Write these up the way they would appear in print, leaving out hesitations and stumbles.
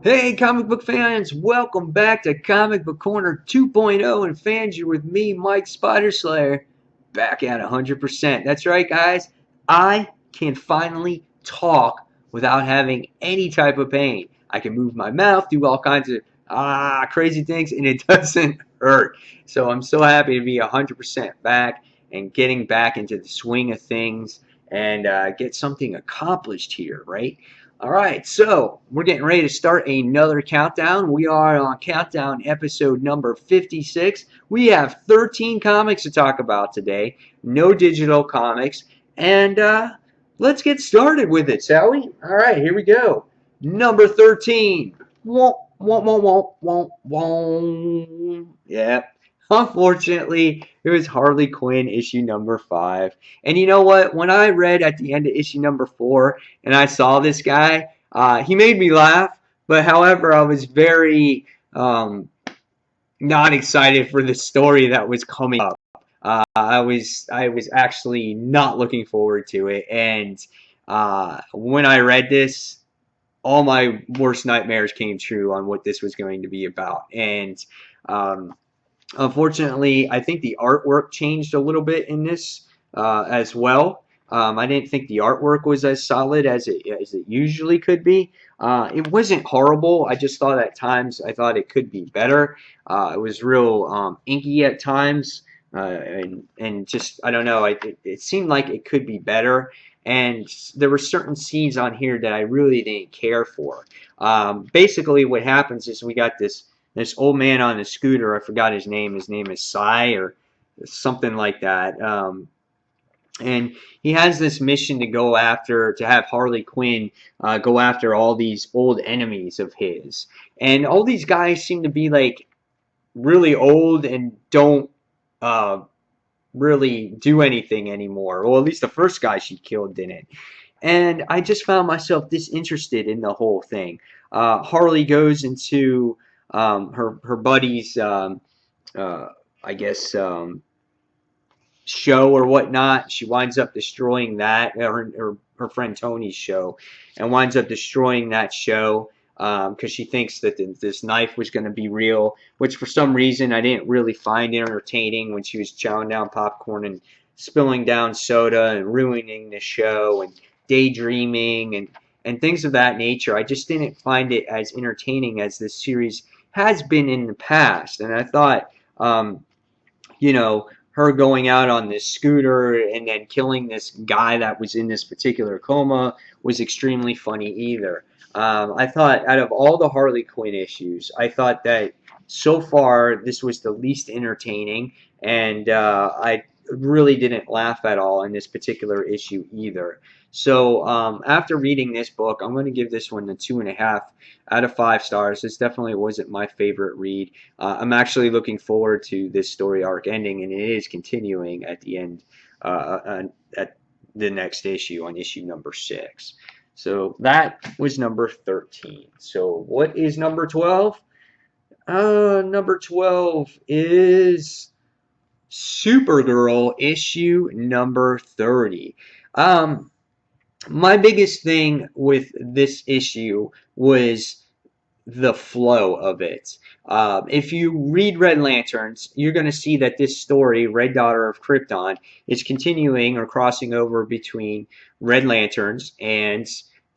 Hey, comic book fans, welcome back to Comic Book Corner 2.0. And fans, you're with me, Mike Spider Slayer, back at 100%. That's right, guys. I can finally talk without having any type of pain. I can move my mouth, do all kinds of crazy things, and it doesn't hurt. So I'm so happy to be 100% back and getting back into the swing of things and get something accomplished here, right? All right, so we're getting ready to start another countdown. We are on countdown episode number 56. We have 13 comics to talk about today, no digital comics, and let's get started with it, shall we? All right, here we go. Number 13. Womp, womp, womp, womp, womp, womp. Yeah. Unfortunately, it was Harley Quinn issue number 5. And you know what? When I read at the end of issue number 4, and I saw this guy. He made me laugh, but however, I was very not excited for the story that was coming up. I was actually not looking forward to it, and when I read this, all my worst nightmares came true on what this was going to be about. And um, unfortunately, I think the artwork changed a little bit in this as well. I didn't think the artwork was as solid as it usually could be. It wasn't horrible. I just thought at times I thought it could be better. It was real inky at times, and just I don't know. It seemed like it could be better. And there were certain scenes on here that I really didn't care for. Basically, what happens is we got this old man on a scooter. I forgot his name. His name is Cy or something like that. And he has this mission to have Harley Quinn go after all these old enemies of his. And all these guys seem to be like really old and don't uh, really do anything anymore. Well, at least the first guy she killed didn't. And I just found myself disinterested in the whole thing. Harley goes into her buddy's, uh, I guess, show or whatnot. She winds up destroying that, her friend Tony's show, and winds up destroying that show because she thinks that this knife was going to be real, which for some reason I didn't really find entertaining when she was chowing down popcorn and spilling down soda and ruining the show and daydreaming and things of that nature. I just didn't find it as entertaining as this series has been in the past. And I thought, um, her going out on this scooter and then killing this guy that was in this particular coma was extremely funny either. I thought out of all the Harley Quinn issues, I thought that so far this was the least entertaining, and I really didn't laugh at all in this particular issue either. So after reading this book, I'm going to give this one a 2.5 out of 5 stars. This definitely wasn't my favorite read. I'm actually looking forward to this story arc ending, and it is continuing at the end, at the next issue on issue number 6. So that was number 13. So what is number 12? Number 12 is Supergirl issue number 30. Um, my biggest thing with this issue was the flow of it. If you read Red Lanterns, you're going to see that this story, Red Daughter of Krypton, is continuing or crossing over between Red Lanterns and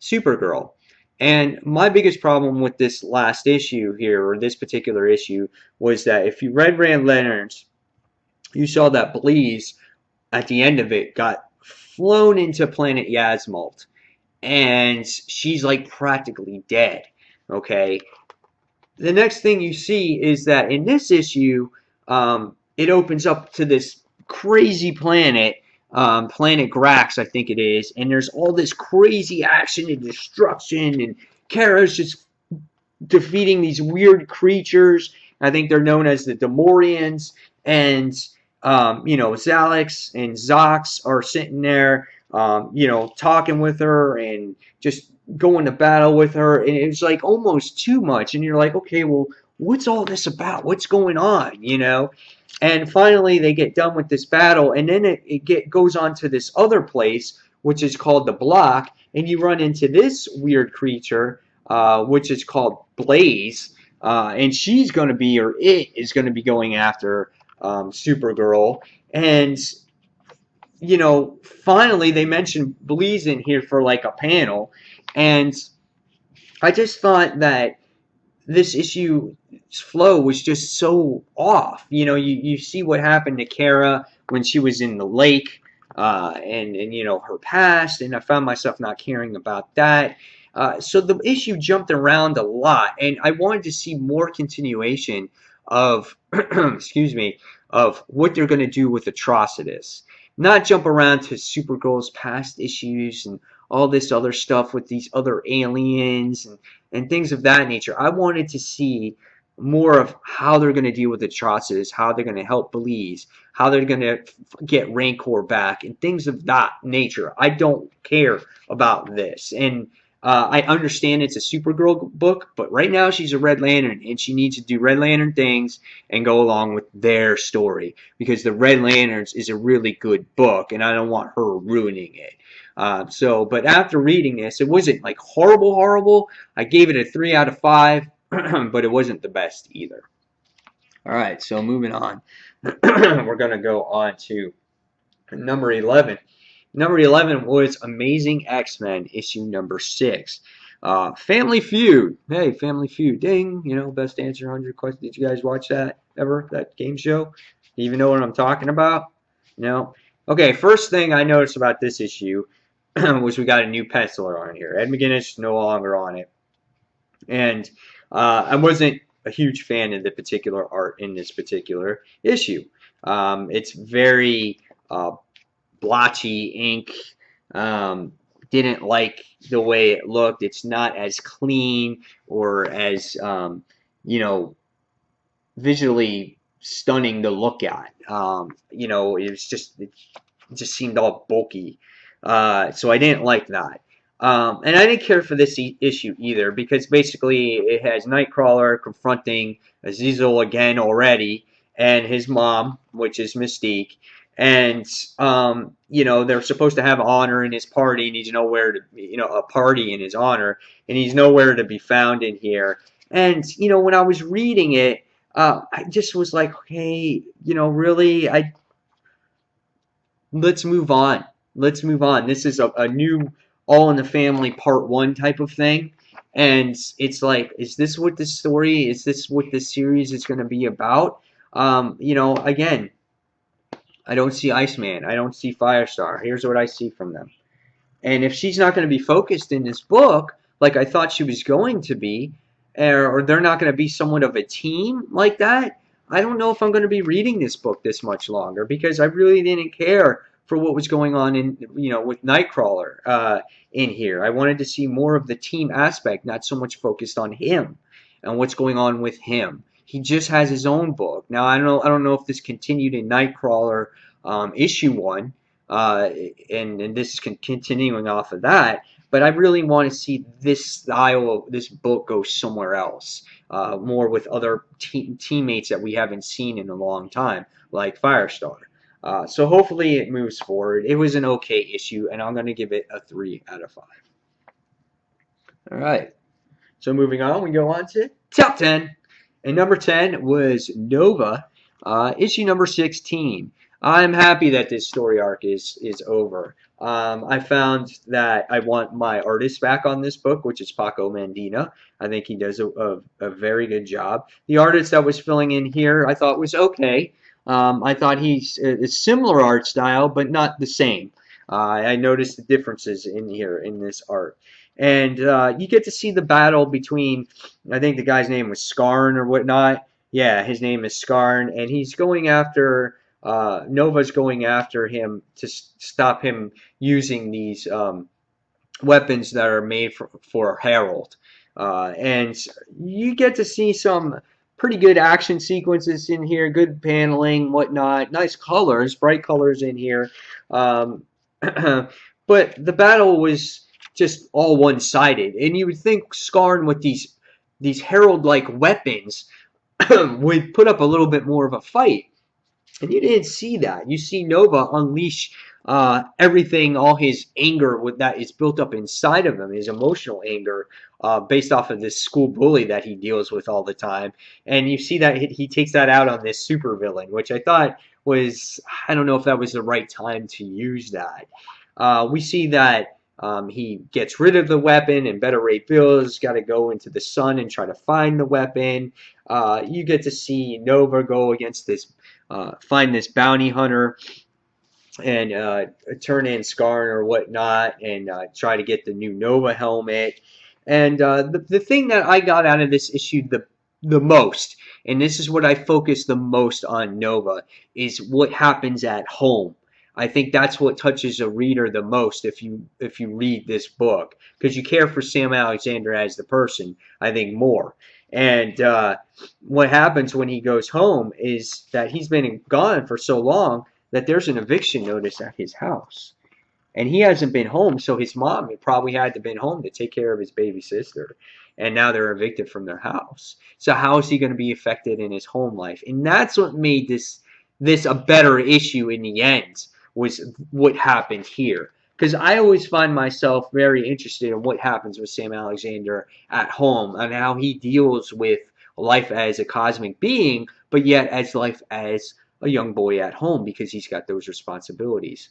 Supergirl. And my biggest problem with this last issue here, or this particular issue, was that if you read Red Lanterns, you saw that Bleeze at the end of it got flown into planet Yasmalt, and she's like practically dead. Okay, the next thing you see is that in this issue, it opens up to this crazy planet, Planet Grax, I think it is, and there's all this crazy action and destruction, and Kara's just defeating these weird creatures. I think they're known as the Demorians, and Zalix and Zox are sitting there, talking with her and just going to battle with her, and it's like almost too much. And you're like, okay, well, what's all this about? What's going on? And finally, they get done with this battle, and then it goes on to this other place, which is called the Block, and you run into this weird creature, which is called Blaze, and she's going to be, or it is going to be going after Supergirl. And finally they mentioned Blaze in here for like a panel, and I just thought that this issue's flow was just so off. You see what happened to Kara when she was in the lake, and her past, and I found myself not caring about that. So the issue jumped around a lot, and I wanted to see more continuation of, excuse me, of what they're going to do with Atrocitus. Not jump around to Supergirl's past issues and all this other stuff with these other aliens and things of that nature. I wanted to see more of how they're going to deal with Atrocitus, how they're going to help Belize, how they're going to get Rancor back, and things of that nature. I don't care about this. And I understand it's a Supergirl book, but right now she's a Red Lantern, and she needs to do Red Lantern things and go along with their story, because the Red Lanterns is a really good book, and I don't want her ruining it. But after reading this, it wasn't like horrible. I gave it a 3 out of 5, but it wasn't the best either. All right, so moving on. We're going to go on to number 11. Number 11 was Amazing X-Men, issue number 6. Family Feud. Hey, Family Feud. Ding. Best answer 100 questions. Did you guys watch that ever? That game show? Do you even know what I'm talking about? No? Okay, first thing I noticed about this issue was we got a new penciler on here. Ed McGuinness no longer on it. And I wasn't a huge fan of the particular art in this particular issue. It's very blotchy ink. Didn't like the way it looked. It's not as clean or as visually stunning to look at. It just seemed all bulky. So I didn't like that. And I didn't care for this issue either, because basically it has Nightcrawler confronting Azazel again already, and his mom, which is Mystique. And they're supposed to have honor in his party, and he's nowhere to, a party in his honor, and he's nowhere to be found in here. And when I was reading it, I just was like, okay, really, let's move on. Let's move on. This is a new All in the Family Part 1 type of thing. And it's like, is this what the story, is this what the series is going to be about? Again, I don't see Iceman. I don't see Firestar. Here's what I see from them. And if she's not going to be focused in this book like I thought she was going to be, or they're not going to be somewhat of a team like that, I don't know if I'm going to be reading this book this much longer, because I really didn't care for what was going on in with Nightcrawler in here. I wanted to see more of the team aspect, not so much focused on him and what's going on with him. He just has his own book. Now I don't know if this continued in Nightcrawler issue 1, and this is continuing off of that. But I really want to see this style of this book go somewhere else, more with other teammates that we haven't seen in a long time, like Firestar. So hopefully it moves forward. It was an okay issue, and I'm going to give it a 3 out of 5. All right. So moving on, we go on to top 10. And number 10 was Nova, issue number 16. I'm happy that this story arc is over. I found that I want my artist back on this book, which is Paco Mandina. I think he does a very good job. The artist that was filling in here I thought was okay. I thought he's a similar art style, but not the same. I noticed the differences in here in this art. And you get to see the battle between, I think the guy's name was Skarn or whatnot. Yeah, his name is Skarn, and he's going after, Nova's going after him to stop him using these weapons that are made for Harold. And you get to see some pretty good action sequences in here, good paneling, whatnot, nice colors, bright colors in here. But the battle was just all one-sided, and you would think Skarn with these Herald-like weapons would put up a little bit more of a fight, and you didn't see that. You see Nova unleash everything, all his anger with that is built up inside of him, his emotional anger, based off of this school bully that he deals with all the time. And you see that he takes that out on this supervillain, which I thought was, I don't know if that was the right time to use that. We see that he gets rid of the weapon, and Beta Ray Bill's got to go into the sun and try to find the weapon. You get to see Nova go against this, find this bounty hunter and turn in Skarn or whatnot, and try to get the new Nova helmet. And the thing that I got out of this issue the most, and this is what I focus the most on Nova, is what happens at home. I think that's what touches a reader the most if you read this book, because you care for Sam Alexander as the person, I think, more. And what happens when he goes home is that he's been gone for so long that there's an eviction notice at his house. And he hasn't been home, so his mom probably had to been home to take care of his baby sister. And now they're evicted from their house. So how is he going to be affected in his home life? And that's what made this a better issue in the end, was what happened here. Because I always find myself very interested in what happens with Sam Alexander at home and how he deals with life as a cosmic being, but yet as life as a young boy at home, because he's got those responsibilities.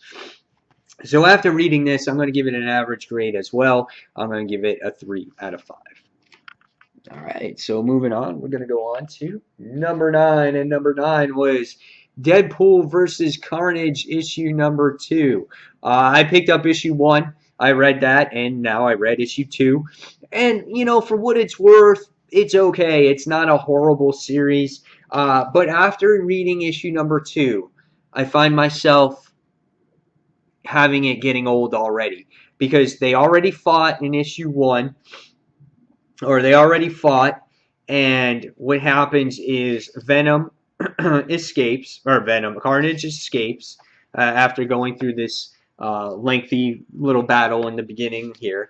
So after reading this, I'm going to give it an average grade as well. I'm going to give it a 3 out of 5. All right, so moving on, we're going to go on to number 9. And number 9 was Deadpool versus Carnage issue number 2. I picked up issue 1. I read that, and now I read issue 2. And, you know, for what it's worth, it's okay. It's not a horrible series. But after reading issue number 2, I find myself having it getting old already, because they already fought in issue 1, or they already fought, and what happens is Venom escapes, or Carnage escapes after going through this lengthy little battle in the beginning here.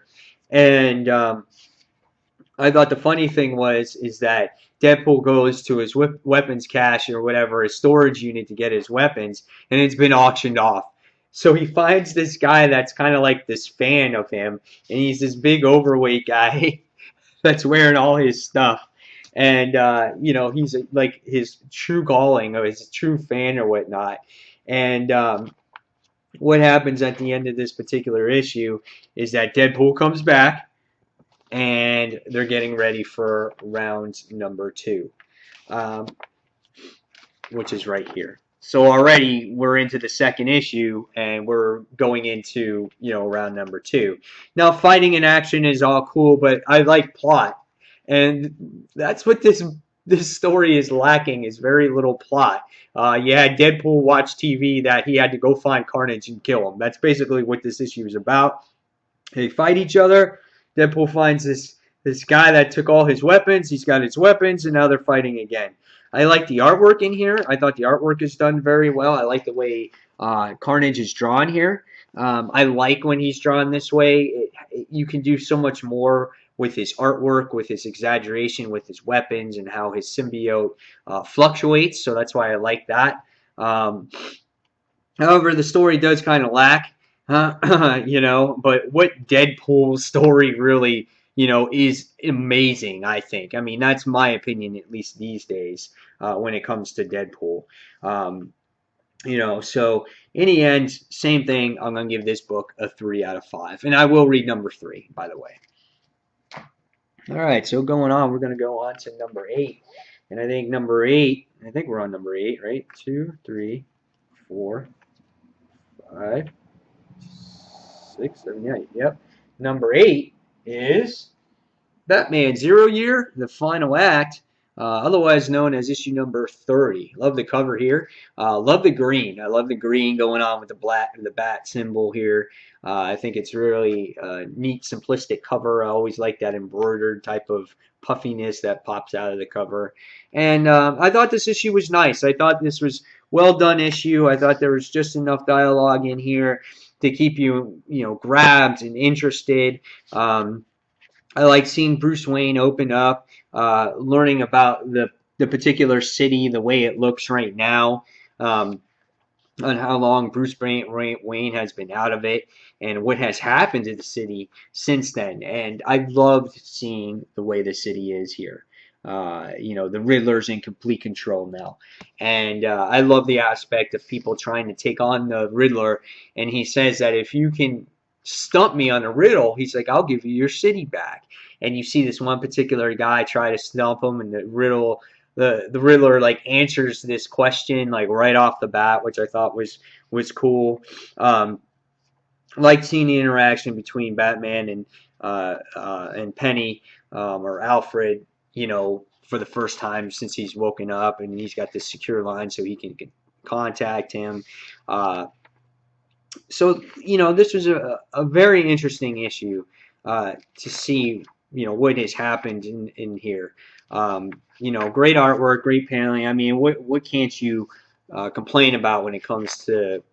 And I thought the funny thing is that Deadpool goes to his weapons cache or whatever, his storage unit, to get his weapons, and it's been auctioned off. So he finds this guy that's kind of like this fan of him, and he's this big overweight guy that's wearing all his stuff. And, you know, he's like his true calling, or his true fan or whatnot. And what happens at the end of this particular issue is that Deadpool comes back, and they're getting ready for round number 2, which is right here. So already we're into the second issue, and we're going into, you know, round number 2. Now, fighting and action is all cool, but I like plot, and that's what this story is lacking, is very little plot. You had Deadpool watch TV that he had to go find Carnage and kill him. That's basically what this issue is about. They fight each other. Deadpool finds this guy that took all his weapons. He's got his weapons, and now they're fighting again. I like the artwork in here. I thought the artwork is done very well. I like the way Carnage is drawn here. I like when he's drawn this way. You can do so much more with his artwork, with his exaggeration, with his weapons, and how his symbiote fluctuates. So that's why I like that. However, the story does kind of lack. You know, but what Deadpool's story really, you know, is amazing, I think. I mean, that's my opinion, at least these days, when it comes to Deadpool. You know, so in the end, same thing. I'm going to give this book a 3 out of 5. And I will read number 3, by the way. All right, so going on, we're going to go on to number 8. And I think number 8, I think we're on number 8, right? 2, 3, 4, 5. 6, 7, 8. Yep. Number 8 is Batman Zero Year, the final act, otherwise known as issue number 30. Love the cover here. Love the green. I love the green going on with the bat symbol here. I think it's really neat, simplistic cover. I always like that embroidered type of puffiness that pops out of the cover. And I thought this issue was nice. I thought this was well done issue. I thought there was just enough dialogue in here to keep you, you know, grabbed and interested. I like seeing Bruce Wayne open up, learning about the particular city, the way it looks right now. on how long Bruce Wayne has been out of it and what has happened to the city since then. And I loved seeing the way the city is here. The Riddler's in complete control now. And I love the aspect of people trying to take on the Riddler. And he says that if you can stump me on a riddle, he's like, I'll give you your city back. And you see this one particular guy try to stump him, and the Riddler like answers this question like right off the bat, which I thought was cool. Like seeing the interaction between Batman and Penny, or Alfred, for the first time since he's woken up, and he's got this secure line so he can contact him. So this was a very interesting issue to see what has happened in here. Great artwork, great paneling. I mean, what can't you complain about when it comes to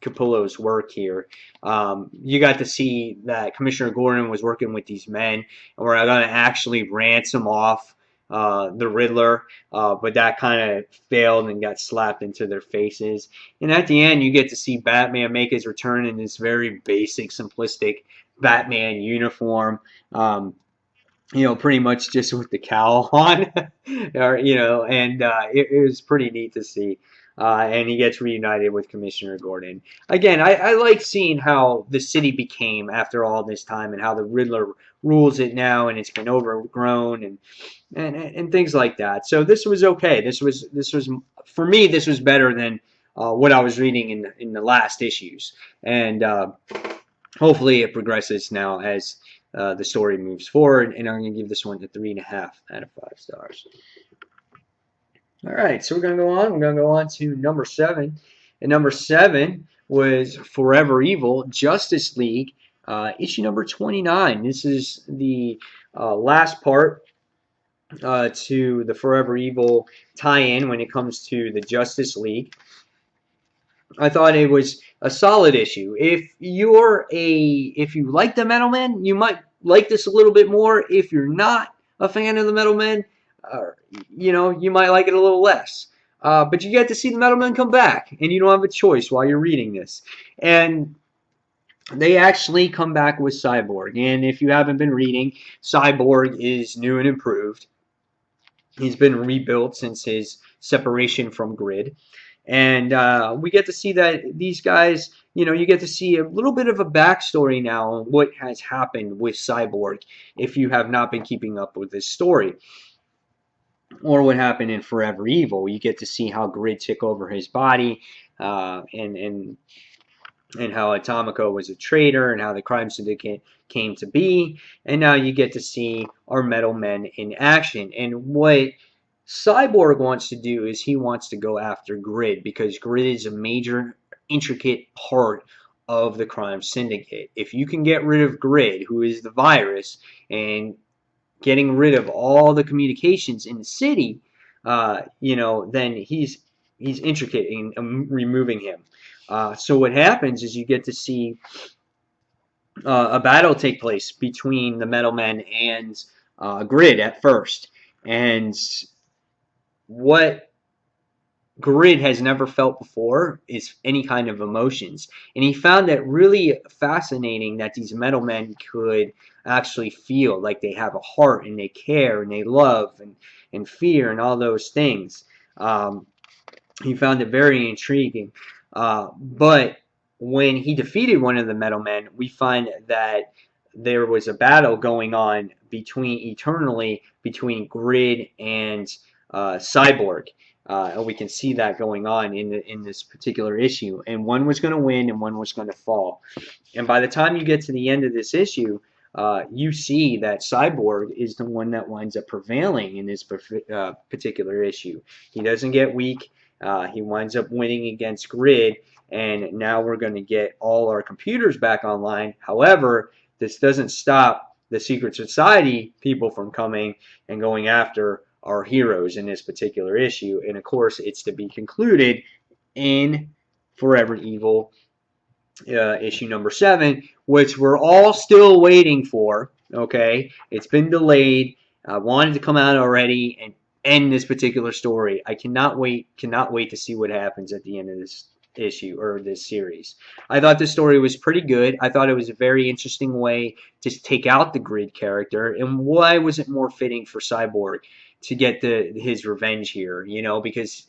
Capullo's work here? You got to see that Commissioner Gordon was working with these men, and we're going to actually ransom off the Riddler, but that kind of failed and got slapped into their faces. And at the end, you get to see Batman make his return in this very basic, simplistic Batman uniform. Pretty much just with the cowl on, and it was pretty neat to see. And he gets reunited with Commissioner Gordon. Again, I like seeing how the city became after all this time, and how the Riddler rules it now, and it's been overgrown, and things like that. So this was okay. This was for me. This was better than what I was reading in the last issues, and hopefully it progresses now as the story moves forward. And I'm going to give this one a 3.5 out of 5 stars. All right, so we're going to go on. We're going to go on to number 7. And number 7 was Forever Evil Justice League, issue number 29. This is the last part to the Forever Evil tie-in when it comes to the Justice League. I thought it was a solid issue. If you like the Metal Men, you might like this a little bit more. If you're not a fan of the Metal Men, you might like it a little less. But you get to see the Metal Men come back, and you don't have a choice while you're reading this. And they actually come back with Cyborg. And if you haven't been reading, Cyborg is new and improved. He's been rebuilt since his separation from Grid. And we get to see that these guys, you get to see a little bit of a backstory now on what has happened with Cyborg if you have not been keeping up with this story. Or what happened in Forever Evil. You get to see how Grid took over his body, and how Atomico was a traitor, and how the crime syndicate came to be. And now you get to see our Metal Men in action. And what Cyborg wants to do is he wants to go after Grid, because Grid is a major, intricate part of the crime syndicate. If you can get rid of Grid, who is the virus, and getting rid of all the communications in the city, then he's intricate in removing him. So what happens is you get to see a battle take place between the Metal Men and Grid at first. And what Grid has never felt before is any kind of emotions. And he found that really fascinating, that these Metal Men could actually feel like they have a heart, and they care, and they love, and fear, and all those things. He found it very intriguing. But when he defeated one of the Metal Men, we find that there was a battle going on eternally between Grid and Cyborg. And we can see that going on in this particular issue. And one was going to win, and one was going to fall. And by the time you get to the end of this issue, you see that Cyborg is the one that winds up prevailing in this particular issue. He doesn't get weak. He winds up winning against Grid, and now we're going to get all our computers back online. However, this doesn't stop the Secret Society people from coming and going after our heroes in this particular issue. And of course, it's to be concluded in Forever Evil issue number 7, which we're all still waiting for. Okay, it's been delayed. I wanted to come out already and end this particular story. I cannot wait to see what happens at the end of issue or this series. I thought the story was pretty good. I thought it was a very interesting way to take out the Grid character, and why was it more fitting for Cyborg to get his revenge here? Because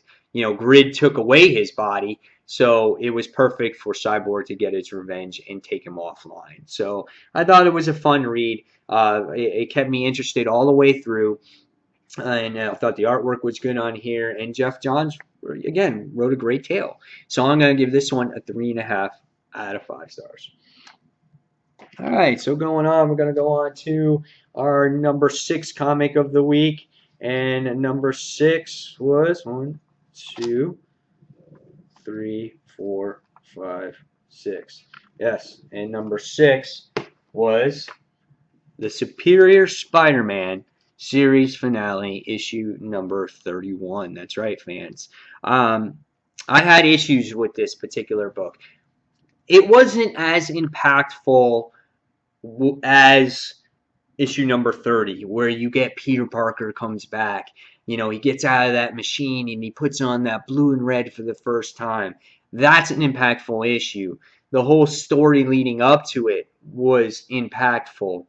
Grid took away his body, so it was perfect for Cyborg to get his revenge and take him offline. So I thought it was a fun read. It kept me interested all the way through. And I thought the artwork was good on here. And Jeff Johns, again, wrote a great tale. So I'm going to give this one a 3.5 out of 5 stars. All right, so going on, we're going to go on to our number 6 comic of the week. And number 6 was 1, 2, 3, 4, 5, 6. Yes, and number 6 was The Superior Spider-Man series finale, issue number 31. That's right, fans. I had issues with this particular book. It wasn't as impactful as issue number 30, where you get Peter Parker comes back. He gets out of that machine and he puts on that blue and red for the first time. That's an impactful issue. The whole story leading up to it was impactful.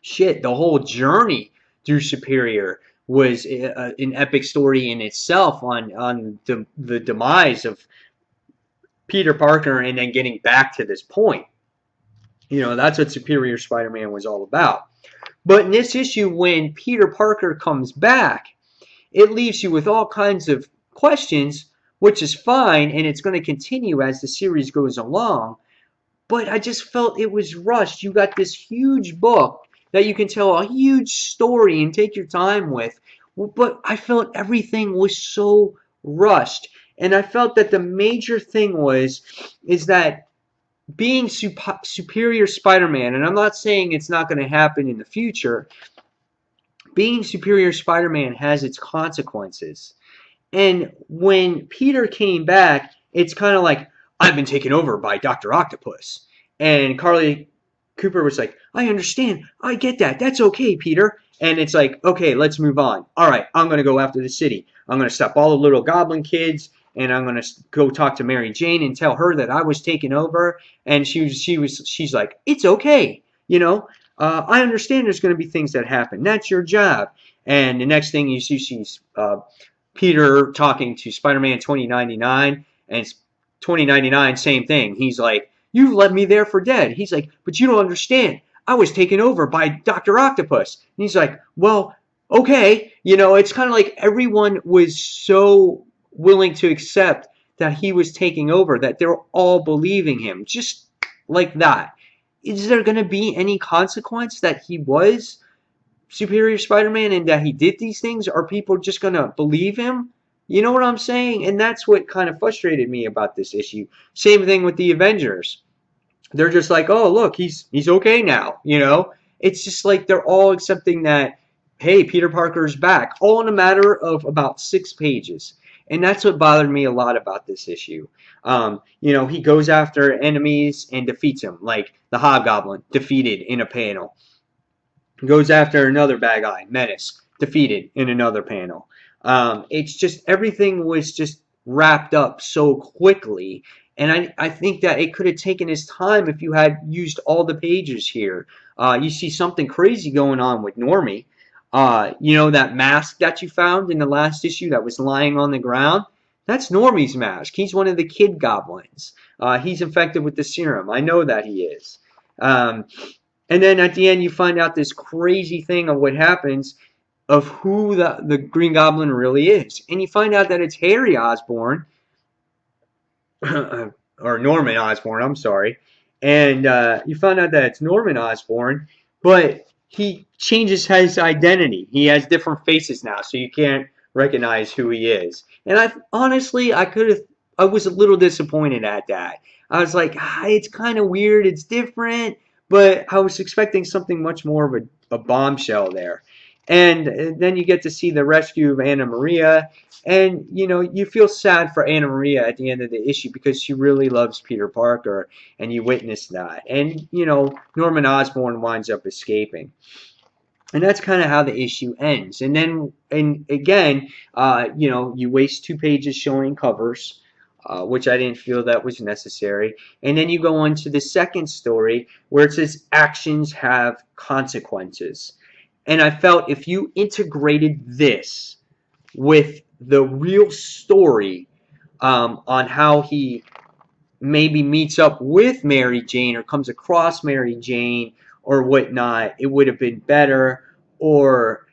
Shit, the whole journey through Superior was an epic story in itself on the demise of Peter Parker and then getting back to this point. That's what Superior Spider-Man was all about. But in this issue, when Peter Parker comes back, it leaves you with all kinds of questions, which is fine, and it's going to continue as the series goes along. But I just felt it was rushed. You got this huge book that you can tell a huge story and take your time with. But I felt everything was so rushed. And I felt that the major thing is that being Superior Spider-Man, and I'm not saying it's not going to happen in the future, being Superior Spider-Man has its consequences. And when Peter came back, it's kind of like, I've been taken over by Dr. Octopus. And Carly Cooper was like, I understand. I get that. That's okay, Peter. And it's like, okay, let's move on. All right, I'm going to go after the city. I'm going to stop all the little goblin kids, and I'm going to go talk to Mary Jane and tell her that I was taken over. And she's like, it's okay. I understand there's going to be things that happen. That's your job. And the next thing you see, she's Peter talking to Spider-Man 2099, and 2099, same thing. He's like, you left me there for dead. He's like, but you don't understand. I was taken over by Dr. Octopus. And he's like, well, okay. It's kind of like everyone was so willing to accept that he was taking over that they're all believing him. Just like that. Is there going to be any consequence that he was Superior Spider-Man and that he did these things? Are people just going to believe him? You know what I'm saying? And that's what kind of frustrated me about this issue. Same thing with the Avengers. They're just like, oh, look, he's okay now. It's just like they're all accepting that, hey, Peter Parker's back, all in a matter of about 6 pages. And that's what bothered me a lot about this issue. He goes after enemies and defeats them, like the Hobgoblin, defeated in a panel. Goes after another bad guy, Menace, defeated in another panel. It's just everything was just wrapped up so quickly. And I think that it could have taken his time if you had used all the pages here. You see something crazy going on with Normie. That mask that you found in the last issue that was lying on the ground? That's Normie's mask. He's one of the kid goblins. He's infected with the serum. I know that he is. And then at the end, you find out this crazy thing of what happens of who the Green Goblin really is. And you find out that it's Harry Osborn, or Norman Osborn, I'm sorry. And you find out that it's Norman Osborn, but he changes his identity. He has different faces now, so you can't recognize who he is. And I was a little disappointed at that. I was like, it's kind of weird, it's different, but I was expecting something much more of a bombshell there. And then you get to see the rescue of Anna Maria, and you feel sad for Anna Maria at the end of the issue because she really loves Peter Parker, and you witness that. And Norman Osborn winds up escaping. And that's kind of how the issue ends. And then, and again, you waste 2 pages showing covers. which I didn't feel that was necessary. And then you go on to the second story where it says actions have consequences. And I felt if you integrated this with the real story, on how he maybe meets up with Mary Jane or comes across Mary Jane or whatnot, it would have been better. Or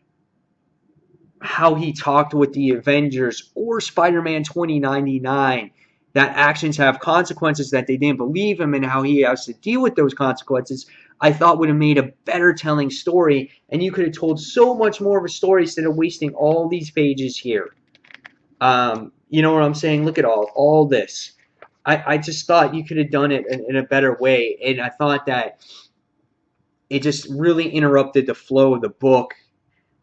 how he talked with the Avengers or Spider-Man 2099, that actions have consequences, that they didn't believe him, and how he has to deal with those consequences, I thought would have made a better telling story, and you could have told so much more of a story instead of wasting all these pages here. You know what I'm saying? Look at all this. I just thought you could have done it in a better way, and I thought that it just really interrupted the flow of the book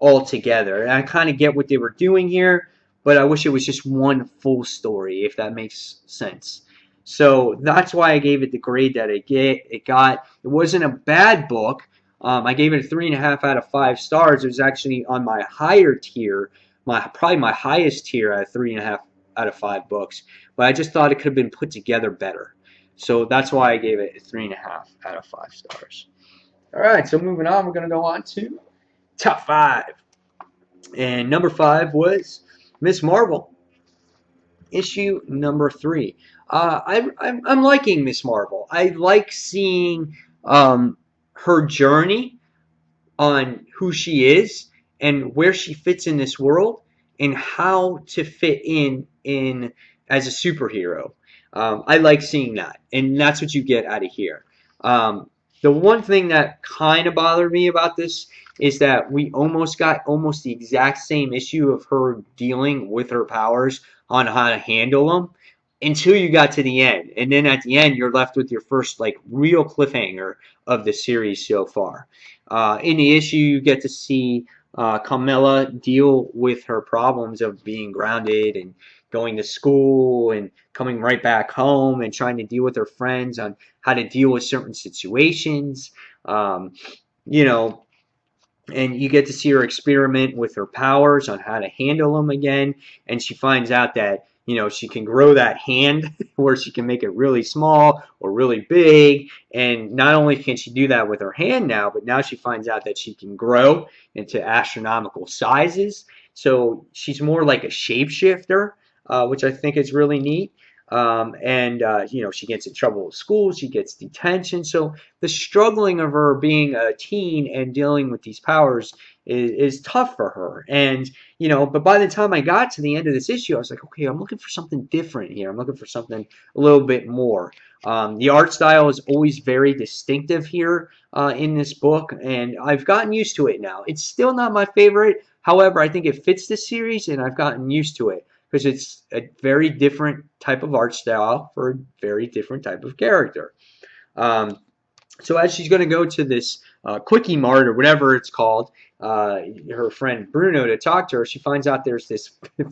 altogether. And I kind of get what they were doing here, but I wish it was just one full story, if that makes sense. So that's why I gave it the grade that it got. It wasn't a bad book. I gave it a 3.5 out of 5 stars. It was actually on my higher tier, probably my highest tier at 3.5 out of 5 books. But I just thought it could have been put together better. So that's why I gave it a 3.5 out of 5 stars. All right, so moving on, we're going to go on to top 5. And number 5 was Miss Marvel, issue number 3. I'm liking Miss Marvel. I like seeing her journey on who she is and where she fits in this world and how to fit in as a superhero. I like seeing that, and that's what you get out of here. The one thing that kind of bothered me about this is that we almost got almost the exact same issue of her dealing with her powers on how to handle them until you got to the end. And then at the end, you're left with your first like real cliffhanger of the series so far. In the issue, you get to see Carmilla deal with her problems of being grounded and going to school and coming right back home and trying to deal with her friends on how to deal with certain situations. You know, and you get to see her experiment with her powers on how to handle them again. And she finds out that, you know, she can grow that hand where she can make it really small or really big. And not only can she do that with her hand now, but now she finds out that she can grow into astronomical sizes. So she's more like a shapeshifter, which I think is really neat. You know, she gets in trouble with school, she gets detention. So the struggling of her being a teen and dealing with these powers is tough for her. And, you know, but by the time I got to the end of this issue, I was like, okay, I'm looking for something different here. I'm looking for something a little bit more. The art style is always very distinctive here in this book, and I've gotten used to it now. It's still not my favorite. However, I think it fits the series, and I've gotten used to it because it's a very different type of art style for a very different type of character. So as she's going to go to this Quickie Mart or whatever it's called, her friend Bruno to talk to her, she finds out there's this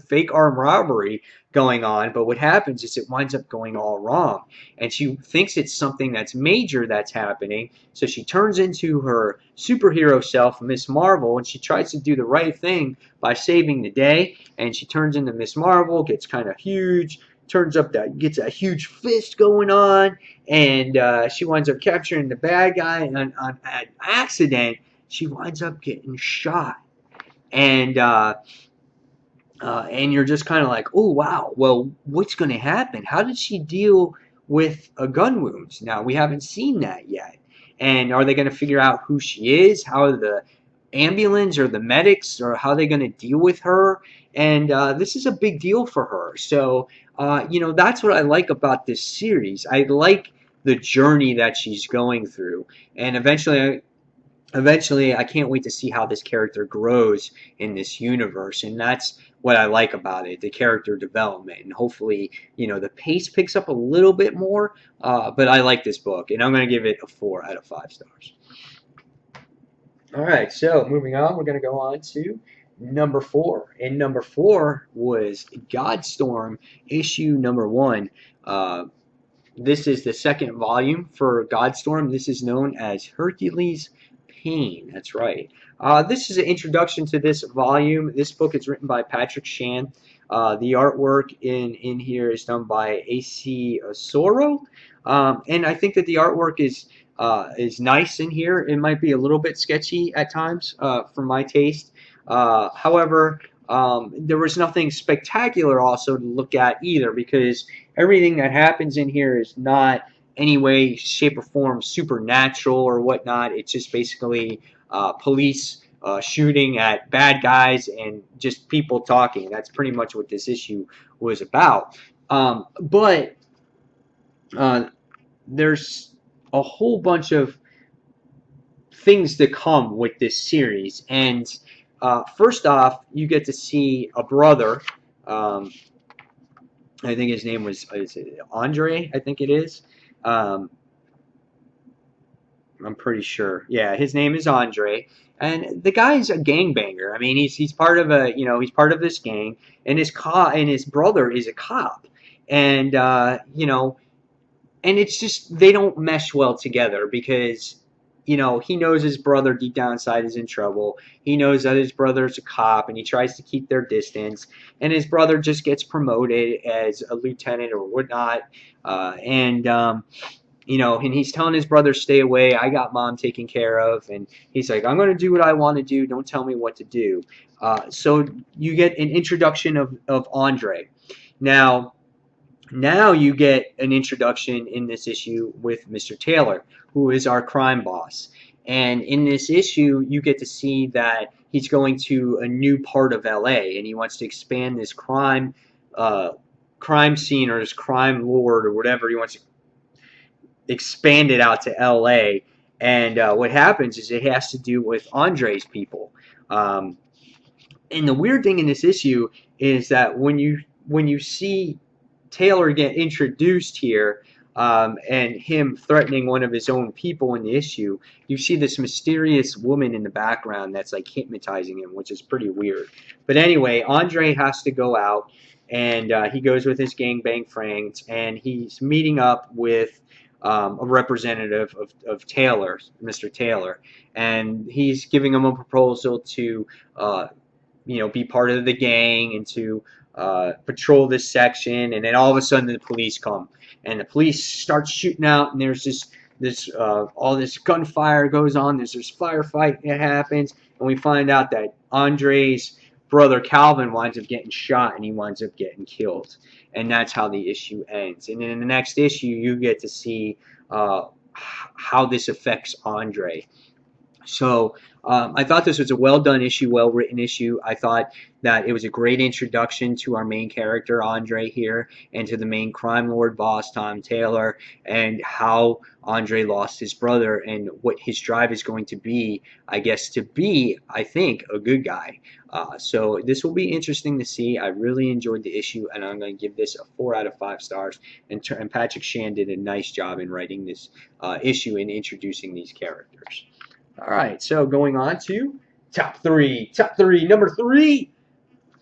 fake armed robbery going on. But what happens is it winds up going all wrong. And she thinks it's something that's major that's happening. So she turns into her superhero self, Miss Marvel, and she tries to do the right thing by saving the day. And she turns into Miss Marvel, gets kind of huge, turns up that gets a huge fist going on, and she winds up capturing the bad guy. And on an accident, she winds up getting shot, and you're just kind of like, oh wow, well, what's going to happen? How did she deal with a gun wounds? Now we haven't seen that yet, and are they going to figure out who she is? How are the ambulance or the medics, or how are they going to deal with her? And this is a big deal for her. So you know, that's what I like about this series. I like the journey that she's going through, and eventually I can't wait to see how this character grows in this universe. And that's what I like about it, the character development. And hopefully, you know, the pace picks up a little bit more, but I like this book, and I'm going to give it a 4 out of 5 stars. All right, so moving on, we're going to go on to number 4. And number 4 was Godstorm, issue number 1. This is the second volume for Godstorm. This is known as Hercules Pain. That's right. This is an introduction to this volume. This book is written by Patrick Shan. The artwork in here is done by AC Soro, and I think that the artwork is nice in here. It might be a little bit sketchy at times for my taste. However, there was nothing spectacular also to look at either, because everything that happens in here is not any way, shape, or form supernatural or whatnot. It's just basically police shooting at bad guys and just people talking. That's pretty much what this issue was about. But there's a whole bunch of things to come with this series. And first off, you get to see a brother. I think his name was is it Andre. I think it is. Um, I'm pretty sure. Yeah, his name is Andre, and the guy's a gangbanger. I mean, he's part of a he's part of this gang, and his brother is a cop, and and it's just they don't mesh well together because he knows his brother deep down inside is in trouble. He knows that his brother's a cop, and he tries to keep their distance. And his brother just gets promoted as a lieutenant or whatnot, and and he's telling his brother, stay away. I got mom taken care of. And he's like, I'm going to do what I want to do. Don't tell me what to do. So you get an introduction of Andre. Now, now you get an introduction in this issue with Mr. Taylor, who is our crime boss. And in this issue, you get to see that he's going to a new part of LA, and he wants to expand this crime scene or his crime lord or whatever. He wants to expand it out to LA. And what happens is it has to do with Andre's people. Um, and the weird thing in this issue is that when you see Taylor get introduced here, and him threatening one of his own people in the issue, you see this mysterious woman in the background that's like hypnotizing him, which is pretty weird. But anyway, Andre has to go out, and he goes with his gangbang friends, and he's meeting up with a representative of Taylor, Mr. Taylor, and he's giving him a proposal to be part of the gang and to patrol this section. And then all of a sudden the police come, and the police start shooting out, and there's this all this gunfire goes on. There's this firefight that happens, and we find out that Andre's brother Calvin winds up getting shot, and he winds up getting killed. And that's how the issue ends. And then in the next issue, you get to see how this affects Andre. So I thought this was a well done issue, well written issue. I thought that it was a great introduction to our main character, Andre, here, and to the main crime lord boss, Tom Taylor, and how Andre lost his brother and what his drive is going to be, I guess, to be, I think, a good guy. So this will be interesting to see. I really enjoyed the issue, and I'm going to give this a 4 out of 5 stars. And Patrick Shan did a nice job in writing this issue and introducing these characters. All right, so going on to top three. Top three, number 3,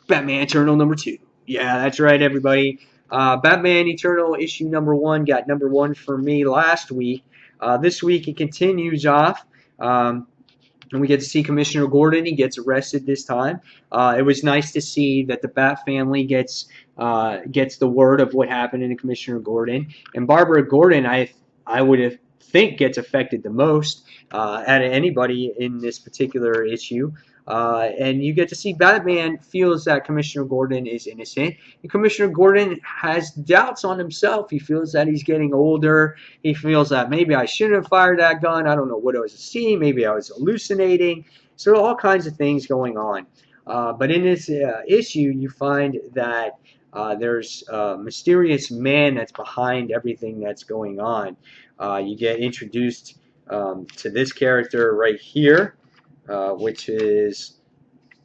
Batman Eternal number 2. Yeah, that's right, everybody. Batman Eternal issue number 1 got number 1 for me last week. This week it continues off, and we get to see Commissioner Gordon. He gets arrested this time. It was nice to see that the Bat family gets the word of what happened to Commissioner Gordon, and Barbara Gordon. I would have think gets affected the most out of anybody in this particular issue. And you get to see Batman feels that Commissioner Gordon is innocent. And Commissioner Gordon has doubts on himself. He feels that he's getting older. He feels that maybe I shouldn't have fired that gun. I don't know what I was seeing. Maybe I was hallucinating. So all kinds of things going on. But in this issue, you find that there's a mysterious man that's behind everything that's going on. You get introduced to this character right here, which is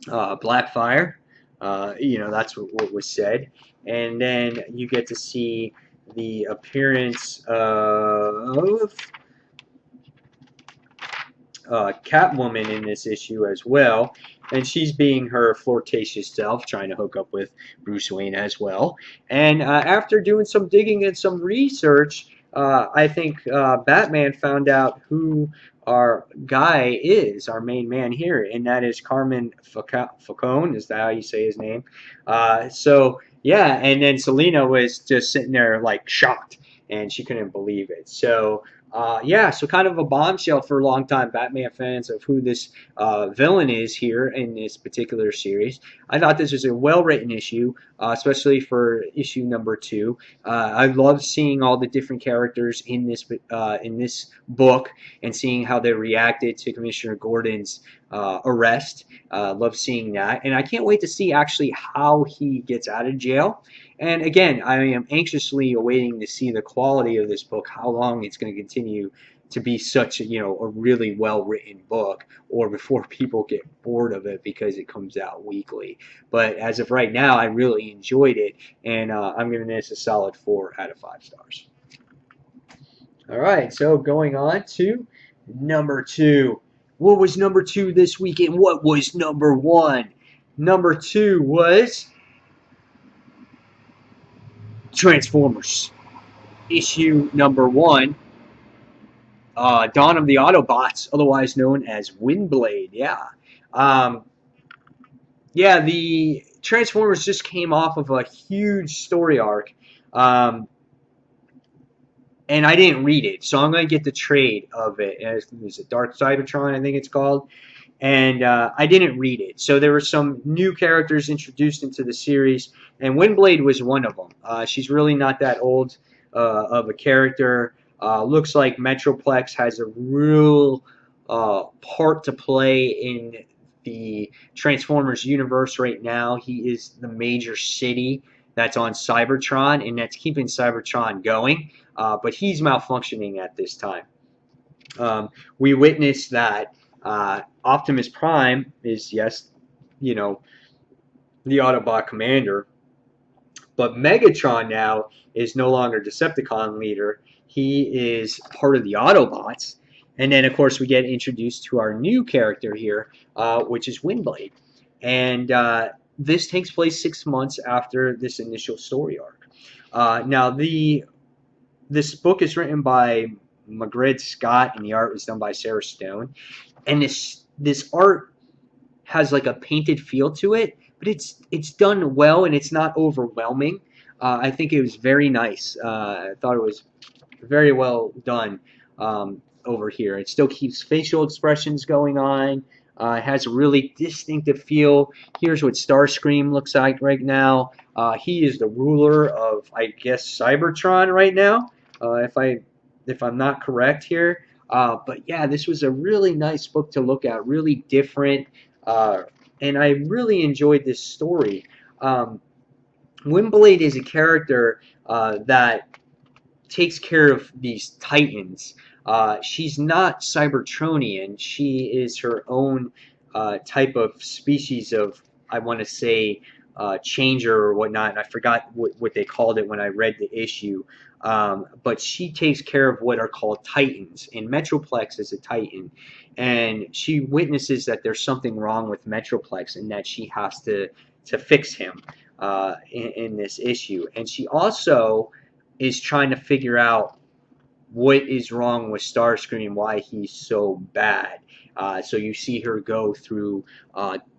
Blackfire. That's what was said. And then you get to see the appearance of Catwoman in this issue as well. And she's being her flirtatious self, trying to hook up with Bruce Wayne as well. And after doing some digging and some research, I think Batman found out who our guy is, our main man here, and that is Carmen Falcone. Is that how you say his name? So yeah, and then Selena was just sitting there like shocked, and she couldn't believe it. So yeah, so kind of a bombshell for longtime Batman fans of who this villain is here in this particular series. I thought this was a well-written issue, especially for issue number 2. I love seeing all the different characters in this book and seeing how they reacted to Commissioner Gordon's arrest. Love seeing that, and I can't wait to see actually how he gets out of jail. And again, I am anxiously awaiting to see the quality of this book, how long it's going to continue to be such a really well written book, or before people get bored of it because it comes out weekly. But as of right now, I really enjoyed it, and I'm giving this a solid 4 out of 5 stars. All right, so going on to number 2. What was number 2 this week, and what was number 1? Number 2 was Transformers. Issue number 1, Dawn of the Autobots, otherwise known as Windblade. Yeah. Yeah, the Transformers just came off of a huge story arc. And I didn't read it, so I'm going to get the trade of it. Is it Dark Cybertron, I think it's called? And I didn't read it. So there were some new characters introduced into the series, and Windblade was one of them. She's really not that old of a character. Looks like Metroplex has a real part to play in the Transformers universe right now. He is the major city that's on Cybertron, and that's keeping Cybertron going. But he's malfunctioning at this time. We witnessed that Optimus Prime is, yes, the Autobot commander, but Megatron now is no longer Decepticon leader. He is part of the Autobots. And then, of course, we get introduced to our new character here, which is Windblade. And this takes place 6 months after this initial story arc. Now, this book is written by Magritte Scott, and the art was done by Sarah Stone. And this art has like a painted feel to it, but it's done well, and it's not overwhelming. I think it was very nice. I thought it was very well done over here. It still keeps facial expressions going on. It has a really distinctive feel. Here's what Starscream looks like right now. He is the ruler of, I guess, Cybertron right now, if I'm not correct here. But yeah, this was a really nice book to look at, really different, and I really enjoyed this story. Windblade is a character that takes care of these titans. She's not Cybertronian. She is her own type of species of, I want to say, changer or whatnot. And I forgot what they called it when I read the issue. But she takes care of what are called titans. And Metroplex is a titan. And she witnesses that there's something wrong with Metroplex and that she has to fix him in this issue. And she also is trying to figure out what is wrong with Starscream, why he's so bad. So you see her go through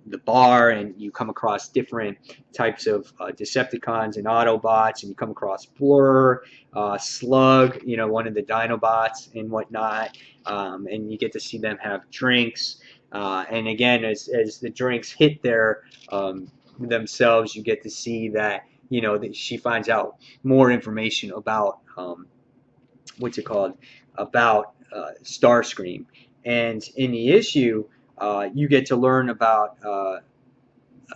the bar, and you come across different types of Decepticons and Autobots, and you come across Blur, Slug, one of the Dinobots and whatnot, and you get to see them have drinks. And again, as the drinks hit themselves, you get to see that that she finds out more information about about Starscream. And in the issue, you get to learn about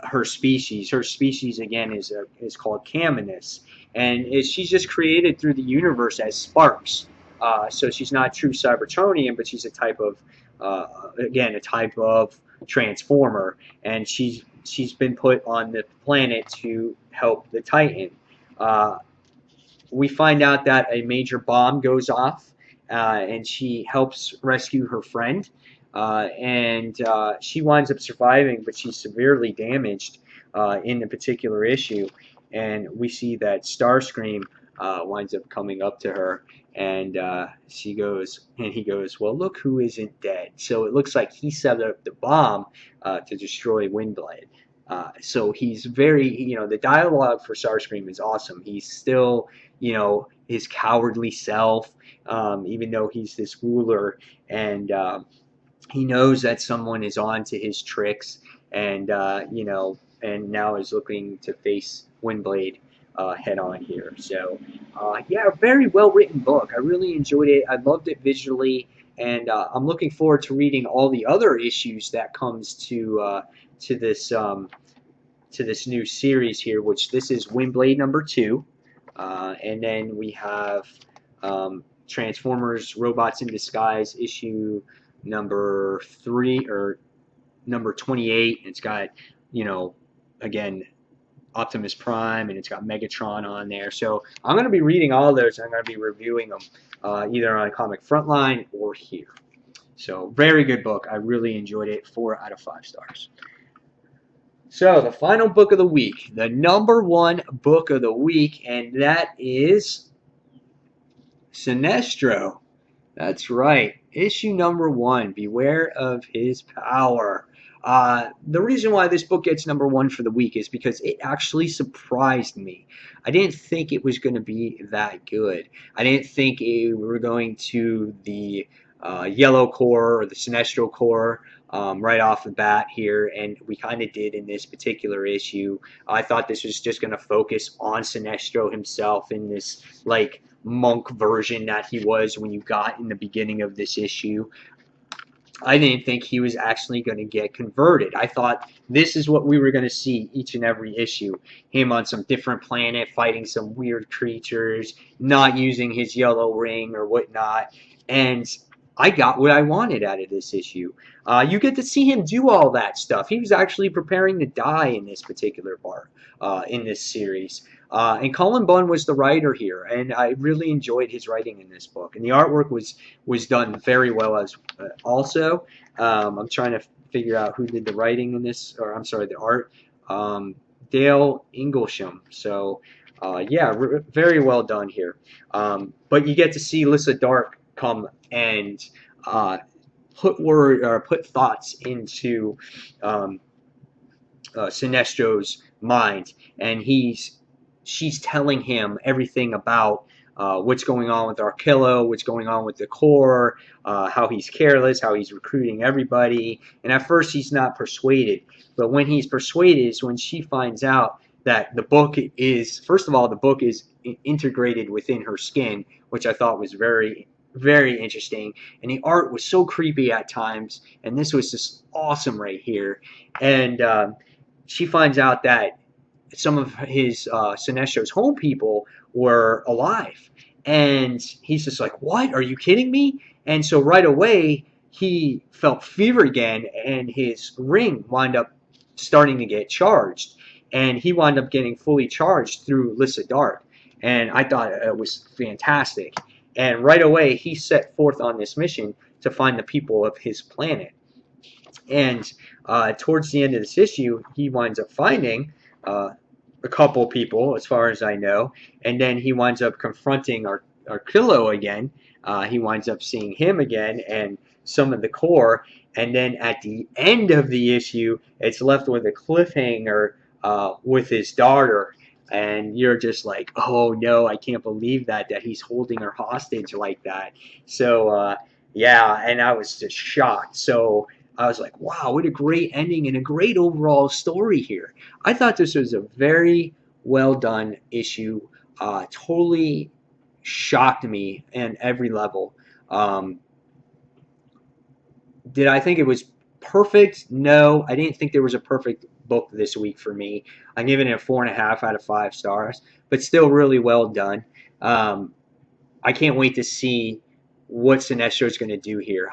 her species. Her species again is called Caminus, and she's just created through the universe as sparks. So she's not true Cybertronian, but she's a type of transformer, and she's been put on the planet to help the Titan. We find out that a major bomb goes off, and she helps rescue her friend, and she winds up surviving, but she's severely damaged in the particular issue. And we see that Starscream winds up coming up to her, and he goes, well, look who isn't dead. So it looks like he set up the bomb to destroy Windblade. So he's very, the dialogue for Starscream is awesome. He's still, his cowardly self, even though he's this ruler, and he knows that someone is on to his tricks, and and now is looking to face Windblade head on here. So, yeah, a very well written book. I really enjoyed it. I loved it visually, and I'm looking forward to reading all the other issues that comes to this new series here. Which this is Windblade #2, and then we have Transformers: Robots in Disguise issue #3 or #28. It's got, again, Optimus Prime, and it's got Megatron on there. So I'm going to be reading all of those, and I'm going to be reviewing them either on Comic Frontline or here. So very good book. I really enjoyed it. 4 out of 5 stars. So the final book of the week, the #1 book of the week, and that is Sinestro. That's right. Issue #1, Beware of His Power. The reason why this book gets #1 for the week is because it actually surprised me. I didn't think it was going to be that good. I didn't think we were going to the Yellow Core or the Sinestro Core right off the bat here, and we kind of did in this particular issue. I thought this was just going to focus on Sinestro himself in this, like, monk version that he was when you got in the beginning of this issue. I didn't think he was actually going to get converted. I thought this is what we were going to see each and every issue. Him on some different planet fighting some weird creatures, not using his yellow ring or whatnot. And I got what I wanted out of this issue. You get to see him do all that stuff. He was actually preparing to die in this particular part, in this series. And Cullen Bunn was the writer here, and I really enjoyed his writing in this book. And the artwork was done very well as also. I'm trying to figure out who did the writing in this, or I'm sorry, the art. Dale Inglesham. So, yeah, very well done here. But you get to see Lissa Dark come and put thoughts into Sinestro's mind, and she's telling him everything about what's going on with Arkillo, what's going on with the Corps, how he's careless, how he's recruiting everybody. And at first he's not persuaded, but when he's persuaded is when she finds out that the book is, first of all, the book is integrated within her skin, which I thought was very, very interesting. And the art was so creepy at times, and this was just awesome right here. And she finds out that some of his Sinestro's home people were alive, and he's just like, "What? Are you kidding me?" And so right away he felt fever again, and his ring wound up starting to get charged, and he wound up getting fully charged through Lissa Dark, and I thought it was fantastic. And right away he set forth on this mission to find the people of his planet. And towards the end of this issue, he winds up finding a couple people, as far as I know, and then he winds up confronting Arkillo again. He winds up seeing him again and some of the Corps, and then at the end of the issue, it's left with a cliffhanger with his daughter, and you're just like, oh no, I can't believe that he's holding her hostage like that. So yeah, and I was just shocked. So I was like, wow, what a great ending and a great overall story here. I thought this was a very well done issue. Totally shocked me in every level. Did I think it was perfect? No, I didn't think there was a perfect book this week for me. I'm giving it a 4.5 out of 5 stars, but still really well done. I can't wait to see what Sinestro is going to do here.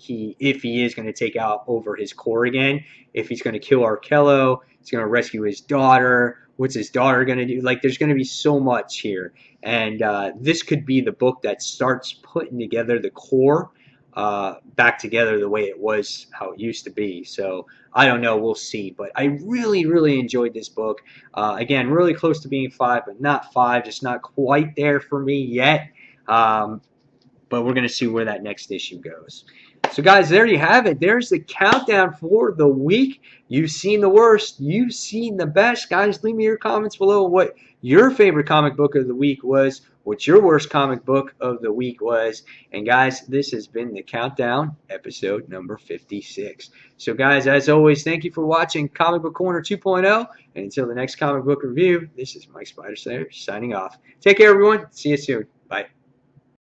If he is going to take out over his Corps again, if he's going to kill Arkillo, he's going to rescue his daughter. What's his daughter going to do? Like, there's going to be so much here, and this could be the book that starts putting together the Corps back together the way it was, how it used to be. So I don't know, we'll see. But I really, really enjoyed this book. Again, really close to being 5, but not 5, just not quite there for me yet. But we're going to see where that next issue goes. So, guys, there you have it. There's the countdown for the week. You've seen the worst. You've seen the best. Guys, leave me your comments below what your favorite comic book of the week was, what your worst comic book of the week was. And, guys, this has been the Countdown, episode number 56. So, guys, as always, thank you for watching Comic Book Corner 2.0. And until the next comic book review, this is Mike Spider Slayer signing off. Take care, everyone. See you soon. Bye.